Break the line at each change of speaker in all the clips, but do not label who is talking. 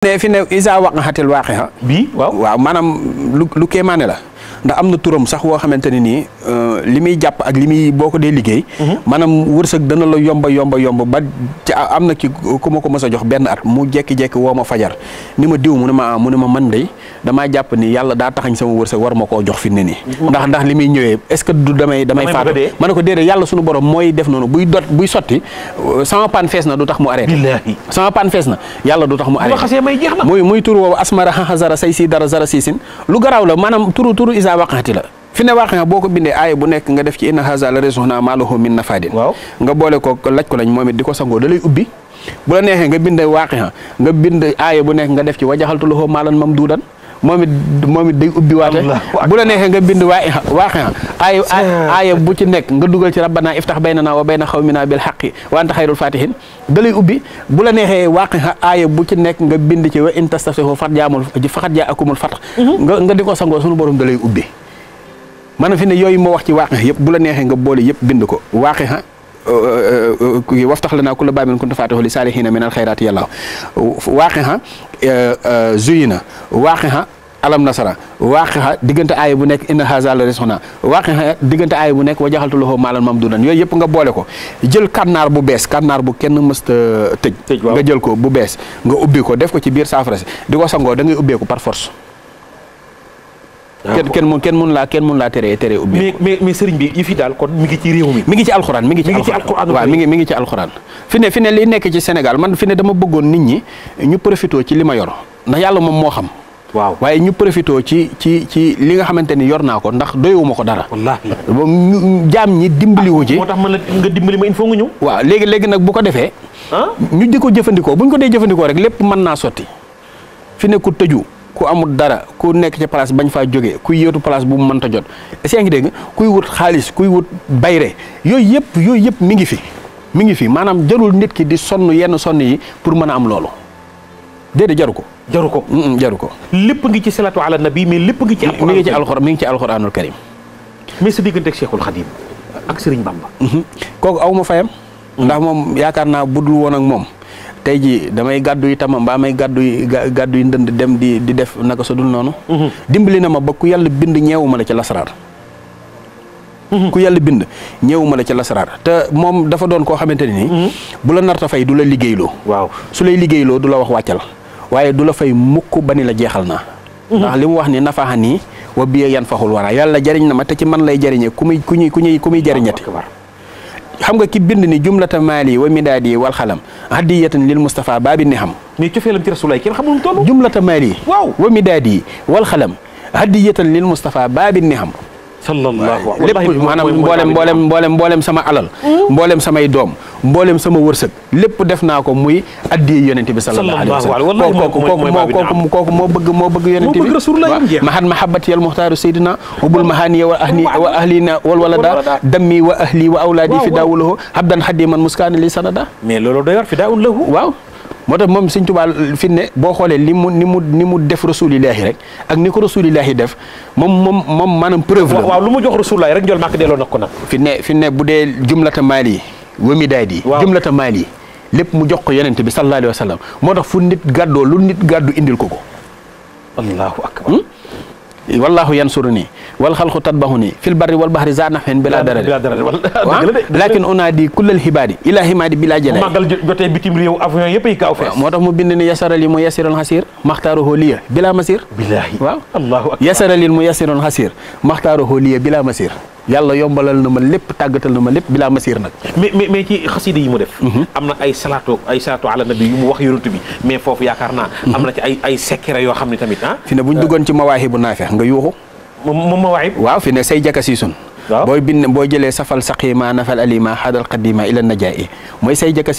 fi ne isa waqaxatil waaqixa
bii waaw
maanaam lu kéemaane la ndax am na turam sax woo xamante ne nii li muy jàpp ak li muy boo ko dee liggéey maanaam wërsëg dana la yomba ba am na ki ku ma ko mës a jox benn at mu jekki-jekki woo ma fajar ni ma diw mu ne ma man day damaa jàpp ni yàlla daa taxañ sama wërsëg war ma koo jox fi ne nii ndax li muy ñëwee est-ce que du damay faatu ma ne ko déedéet yàlla suñu borom mooy def noonu buy sotti sama pan fees na du tax mu arrêté sama pan fees na yàlla du tax mu arrêté muy tur woowu asmara xaxazara say si dara zara siisin lu garaaw la maanaam turu isa waqaxati la fi ne waaqixa boo ko bindee aaya bu nekk nga def ci inna haza la rizquna ma lahu min nafadin nga boole ko laj ko lañ moom it di ko sangoo da lay ubbi bu la neexee nga bind waaqixa nga bind aaya bu nekk nga def ci wajaxaltu lahu maalan mamduudan moom it day ubbi waate bu la neexee nga bind waaqixa aaya bu ci nekk nga dugal ci rabbana iftax baynana wa bayna xawmina bil xaqi wa anta xayrul fatihin da lay ubbi bu la neexee waaqixa aaya bu ci nekk nga bind ci wa in tastaftihu faqad jaakumul fath nga di ko sangoo sunu borom da lay ubbi maanaam fi ne yooyu moo wax ci waaqixa yëpp bu la neexee nga boole yëpp bind ko waaqixa waftax lanaa kulla baabin kunta faatihahu li saalihiina min al xayraati yàlla waaqixa zuyina waaqixa alam nasara waaqixa diggante aaya bu nekk inna haza la rizquna waaqixa diggante aaya bu nekk wa jaxaltu lahu maalan mamduudan yooyu yëpp nga boole ko jël kànnaar bu bees kànnaar bu kenn mësta tëj nga jël ko bu bees nga ubbi ko def ko ci biir saafara si di ko sangoo da ngay ubbeeku par force kenn mun laa tere ubbi
mais sëriñ bi yi fi daal kon mi ngi ci réew mi
ngi ci alxuraan mi ngi ci alxuraan fi ne li nekk ci Sénégal man fi ne dama bëggoon nit ñi ñu profité ci li ma yor ndax yàlla moom moo xam
waaw
waaye ñu profité ci li nga xamante ni yor naa ko ndax doyewuma ko dara
wallaahi
jaam ñi dimbaliwu ci
moo tax man la nga dimbali ma il faut nga ñëw
waaw léegi nag bu ko defee ñu di ko jëfandikoo bu ñu ko dee jëfandikoo rek lépp mën naa sotti fi ne ku tëju ku amul dara ku nekk ci place bañ faa jógee kuy yóotu place bu mu mënta jot est-ce que ngi dégg kuy wut xaalis kuy wut bayre yooyu yëpp mi ngi fi maanaam jarul nit ki di sonn yenn sonn yi pour mën a am loolu déedéet jaru ko
lépp ngi ci salatu ala nabi mais lépp ngi ci
alxuraan mi ngi ci alxuraanul karim
mais sa diggante ak Cheikhul Khadim ak Serigne Bamba
kooku aw ma fayam ndax moom yaakaar naa budul woon ak moom tey jii damay gàddu yi tama mbaa may gàddu yi ndënd dem di def naka sa dul noonu dimbali na ma ba ku yàlla bind ñeewuma la ci lasaraar te moom dafa doon koo xamante ne nii bu la narta fay du la liggéeyloo
waaw su
lay liggéeyloo du la wax wàccal waaye du la fay mukk ba ni la jeexal naa ndax li mu wax ni nafaaxa nii wa biya yan faxul wara yàlla jariñ na ma te ci man lay jariñee ku muy jariñati xam nga ki bind ni jumlata maali wa midaadi wal xalam hadiyatan lil Mustafa baabi ni xam
mais cofeelam ci rasulaay kenn xamul toll
jumlata maali wa midaadi wal xalam hadiyatan lil Mustafa baabi ni xam
sallallahu
lépp maanaam mboolem sama alal mboolem samay doom mboolem sama wërsëg lépp def naa ko muy addi yonente bi sallallahu alayhi wa sallam kooku moo bëgg yonente bi mahat mahabati al muxtaaru sayyidina hubul mahaniya wa ahlina wal walada dammi wa ahli wa awlaadi fi daawulahu habdan hadiman muskaani li sanada
mais loolu doy war fi daawul lahu
waaw moo tax moom Sëñ Tuubaa fi ne boo xoolee ni mu def rasulillahi rek ak ni ko rasulillahi def moom maanaam preuve la
waaw lu mu jox rasulillahi rek njol màkk delloo na ko nag
fi ne bu dee jumlata maali wa midaadi jumlata maali lépp mu jox ko yonente bi sallallahu alayhi wa sallam moo tax fu nit gàddoo lu nit gàddu indil ko
allahu akbar
wallahu yansuruni wal xalqu tatbahuni fil barri wal bahri zanafin bila darari lakin unaadi kullal hibaadi ila himaadi bila jëlee
màggal jotee bitim réew avion yëpp ay gaaw fees
moo tax mu bind ni yasaralil mu yasiral xasir maxtaaruhu liya bila masir
billahi
waaw
allahu akbar
yasaralil mu yasiral xasir maxtaaruhu liya bila masir yàlla yombalal na ma lépp tàggatal na ma lépp bila masir nag
mais ci xasida yi mu def am na ay salaatu ala nabi yu mu wax yonent bi mais foofu yaakaar naa am na ci ay secret yoo xam ne tamit
fi ne bu ñu duggoon ci mawaahibu naafi nga yuuxu
moom mawaahib
waaw fi ne say jaka siisun boo jëlee safal saqima nafal alima xadal qadima ila najaa mooy say jaka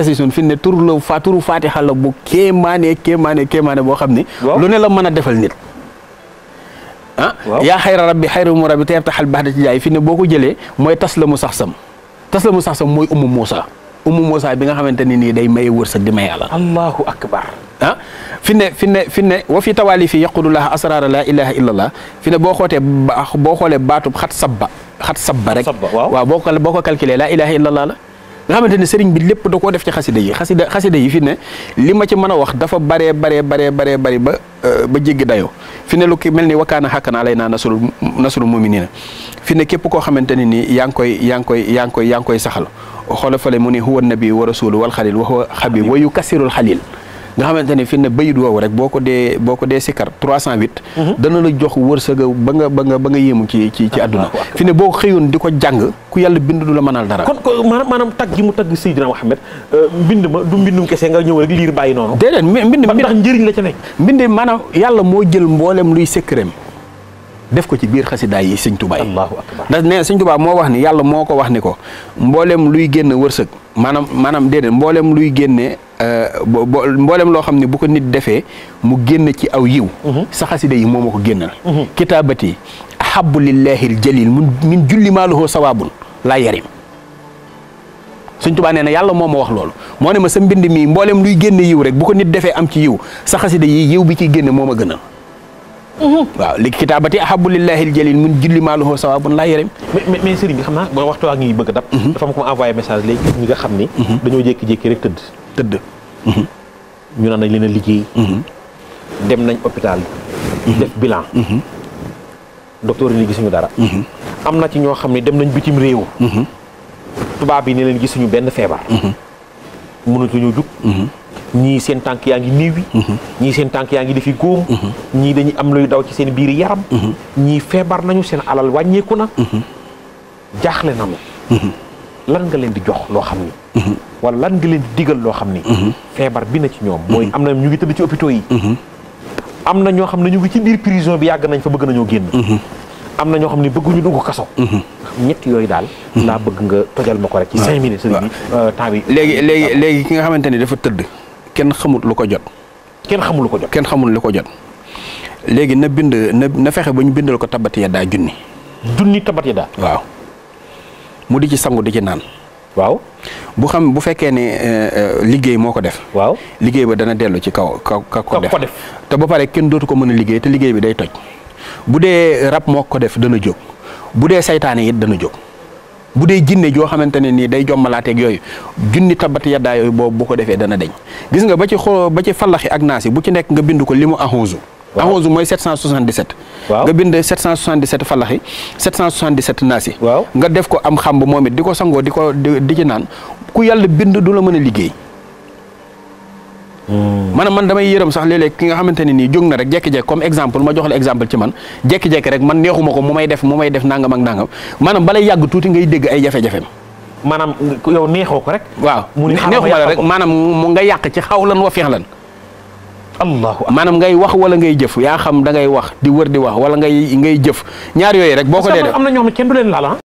siisun fi ne turu fatiha la bu kéemaane boo xam ne lu ne la mën a defal nit yaa xayra rabbi xayra mu rabbi te taxal baax da ci jaay fi ne boo ko jëlee mooy tas la mu sax sam mooy ummu Muusa bi nga xamante ni nii day maye wërsëg di may alal
allahu akbar
fi ne wa fi tawaali fi yaqudullah asrara la ilaha illallah fi ne boo xoolee baatub xat sabba rek waaw boo ko calculé la ilaha illallah la nga xamante ne sëriñ bi lépp da koo def ci xasida yi fi ne li ma ci mën a wax dafa baree bari ba jéggi dayoo fi ne lu ki mel ni wakkaana xàkkan alay naa nasrul muminina fi ne képp koo xamante ne nii yaa ngi koy saxal xoola fale mu ne huwa nabi wa rasulu wal xalil wa huwa xabib wa yukassirul xalil nga xamante ne fi ne bayit woowu rek boo ko dee sikkar 308 dana la jox wërsëga ba nga yéemu ci àdduna fi ne boo xëyoon di ko jàng ku yàlla bind du la mënal dara
kon maanaam tagg gi mu tagg Seydina Muhammad mbind ma du mbindum kese nga ñëw rek liir bàyyi noonu
déedéet mbind
ndax njëriñ la ca nekk
mbind maanaam yàlla moo jël mboolem luy secret def ko ci biir xasidaay yi sëñ Tuubaa yi
allahu akbar
ndax nee sëñ Tuubaa moo wax ni yàlla moo ko wax ni ko mboolem luy génn wërsëg maanaam déedéet mboolem luy génne mboolem loo xam ne bu ko nit defee mu génn ci aw yiw sa xasida yi moo ma ko génnal kitaabati ahabbu lillahi al jalil min julli maaluhu sawaabun laa yarim sëñ Tuubaa nee na yàlla moo ma wax loolu moo ne ma sa mbind mi mboolem luy génne yiw rek bu ko nit defee am ci yiw sa xasida yi yiw bi ciy génne moo ma gënal waaw li kitaabati ahabbu lillahi al jalil min julli maaluhu sawaabun laa yarim
mais sëriñ bi xam naa ba waxtu waa ngi bëgg a dab dafa ma ko envoyé message léegi ñi nga xam ni dañoo jékki-jékki rek tëdd ñu naan nañ leen a liggéey dem nañ hôpital def bilan docteur yi ni gisuñu dara am na ci ñoo xam ne dem nañ bitim réew tubaab yi ne leen gisuñu benn feebar mënatuñu jug ñii seen tànk yaa ngi néew yi ñii seen tànk yaa ngi defi góom ñii dañuy am luy daw ci seen biir yaram ñii feebar nañu seen alal wàññeeku na jaaxle nañu lan nga leen di jox loo xam ni wala lan nga leen di digal loo xam ni feebar bi na ci ñoom mooy am na ñu ngi tëdd ci hôpitaux yi am na ñoo xam ne ñu ngi ci biir prison bi yàgg nañ fa bëgg nañoo génn am na ñoo xam ne bëgguñu dugg kaso ñett yooyu daal laa bëgg nga tojal ma ko rek ci 5 minutes sëriñ bi temps bi
léegi ki nga xamante ni dafa tëdd kenn xamul lu ko jot
kenn xamul lu ko jot
léegi na fexe ba ñu bindal ko tabat yaddaa junni
tabat yaddaa
waaw mu di ci sangu di ci naan
waaw
bu fekkee ne liggéey moo ko def
waaw
liggéey ba dana dellu ci kaw ko def te ba pare kenn dootu ko mën a liggéey te liggéey bi day toj bu dee rab moo ko def dana jóg bu dee saytaane it dana jóg bu dee jinne joo xamante ne nii day jommalaateeg yooyu junni tabat yaddaa yooyu boobu bu ko defee dana deñ gis nga ba ci fallaxi ak naasi bu ci nekk nga bind ko li mu ahonzu ahonzu mooy 777 nga bind 777 fallaxi 777 naasi nga def ko am xamb moom it di ko sangoo di ci naan ku yàlla bind du la mën a liggéey maanaam man damay yërëm sax léeg-léeg ki nga xamante ne nii jóg na rek jekki-jekki comme exemple ma jox la exemple ci man jekki-jekki rek man neexuma ko mu may def nangam ak nangam maanaam balay yàgg tuuti ngay dégg ay jafe-jafeem
maanaam yow neexoo ko rek
waaw neexuma la rek maanaam mu nga yàq ci xawlan wa fi'lan
allahu
maanaam ngay wax wala ngay jëf yaa xam da ngay wax di wër di wax wala ngay jëf ñaar yooyu rek boo ko dee def
am na ñoo xam ne kenn du leen laal